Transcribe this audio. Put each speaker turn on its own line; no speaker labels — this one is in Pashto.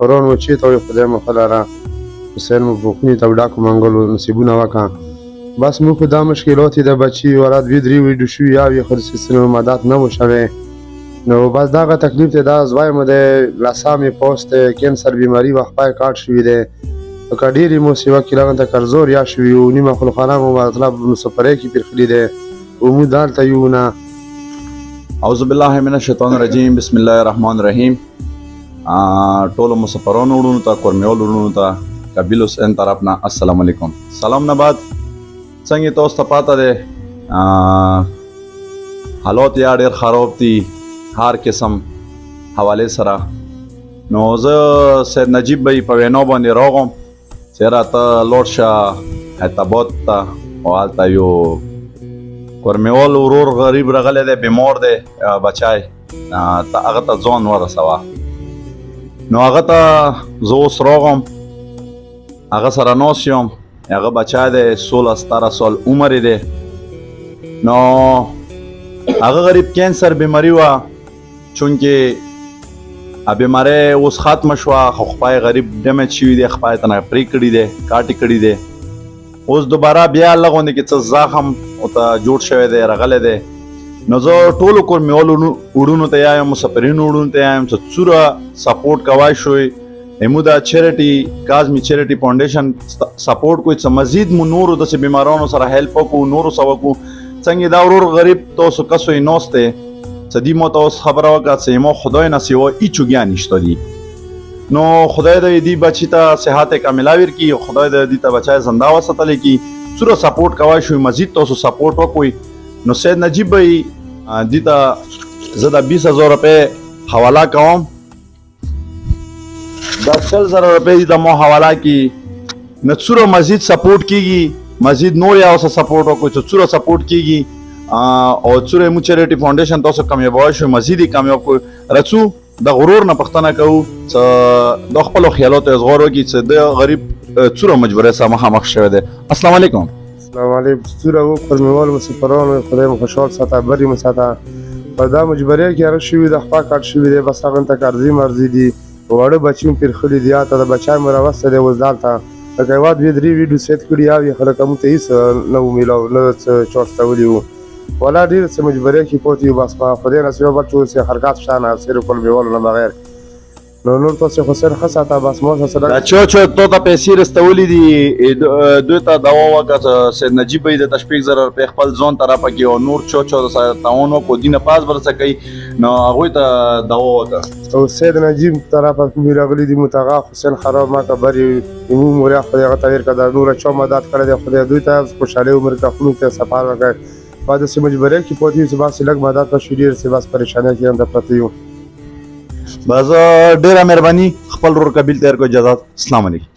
مسافران و چېرته وي خدای مو ښه لره حسین مو بوخني ته ډاکو منګلو نصیبونه وکړه بس موږ په دا مشکلات د بچي ولا 2-3 ویډیو شوي یا یې خو سیستم مدد نه و شوی نو بس دغه تکلیف دی دا زوی مو دی لسامې پوست کینسر بیماري و خپای کاټ شوي دی که ډېرې مو سیوا کیلان ته قرضور یا شوي و نیمه خلخانه مو مطلب مسافرۍ کې پرخلي دی ومو دلته یو نه
اعوذ بالله من الشیطان الرجیم بسم الله الرحمن الرحیم ټولو مسافرانو وروڼو ته کورمیول وروڼو ته قبیل حسین طرف نه السلام علیکم سلام نه بعد څنګه تاسو ته پاته دی حالات یا ډېر خراب دي هر قسم حواله سره نو زه سید نجیب بھائی په وینا باندې راغم چې راته لوړ شه حیدرآباد ته او هلته یو کورمیول ورور غریب راغلی دی بیمار دی بچی هغه ته ځان ورسوه نو هغه ته زه اوس راغم هغه سره ناست یم هغه بچی دی 16-17 سال عمر دی نو هغه غریب کینسر بیماری وه چونکې بیماری اوس ختمه شوه خو خپای غریب ډیمیج شوي دی خپای ته نه پرې کړي دی کاټې کړي دی اوس دوباره بیا هغه غوندې کې څه زخم ورته جوړ شوی دی راغلی دی نو زه ټولو کورمیولو وروڼو ته یا یم مسافرینو وروڼو ته یا یم چې څومره سپورټ کوای شوی امو دا چیریټي کازمی چیریټي فاونډیشن سپورټ کوي چې مزید مو نورو داسې بیمارانو سره هیلپ وکړو نورو څه وکړو څنګه دا ورور غریب تاسو کسو یې ناست دی چې دې مو ته اوس خبره وکړه چې ما خدای نه سوا هیڅوګیا نشته دي نو خدای دې دې بچی ته صحت کامله ورکړي خدای دې ته بچی زنده وساتلی کړي څومره سپورټ کوای شوي مزید تاسو سپورټ وکړئ نو سید نجیب بھائی دې ته زه د 20,000 روپۍ حواله کوم دا 40,000 روپۍ دې ته ما حواله کړي نو څومره مزید سپورټ کېږي مزید نور یا اوسه سپورټ وکړو چې څومره سپورټ کېږي او څومره مو چیریټي فاونډیشن تاسو کامیابوای شو مزید کامیاب کړو رڅو د غرور نه پښتنه کوو چې د خپل خیالاتو ازغار وکړي چې د غریب څومره مجبورۍ سره مخامخ شوی دی السلام علیکم
السلام علیکم څومره و کورمیوال مسافرانو خدای مو خوشحال ساته بری مو ساته په دا مجبورۍ کې هغه شوي د خپل کاټ شوي دی بس هغه ته قرضې مرضي دي واړه بچي هم پرخلي دي یا ته د بچی مو راوستی دی اوس دلته لکه یوه 2-3 ویډیو سیټ کړي یا وي خلک موږ ته هېڅ نه و میلاو نه څه چاستولي وو ولا ډېر څه مجبورۍ کې پاتې یو بس په خدای نه سوا بل ټول څه حرکات شته نه سیر کورمیوالو نه بغیر نو نور تاسو خو سره ښه ساته بس ما سره
دا چا تو ته پیسې رسولي دي دوی ته دعوا وکړه سید نجیب بھائی د 15,000 روپۍ خپل ځان طرفه کې او نور چا سره تعاون وکړو دینه پاس ورڅه کوي نو هغوی ته دعوا وکړه
او سید نجیب طرفه مې راغلي دي متغا حسین خراب ما ته بری مو موریا خدای هغه ته ورکړه نور چا مدد کړی دی خدای دوی ته خوشحالي عمر کا خلک ته سفر وکړي په داسې مجبورۍ کې پاتې یو چې بس لږ مدد وشي ډېر چې بس پریشانۍ کې هم ته پراته یو
بس ډېره مهرباني خپل ورور قبیل ته ورکړو اجازه السلام علیکم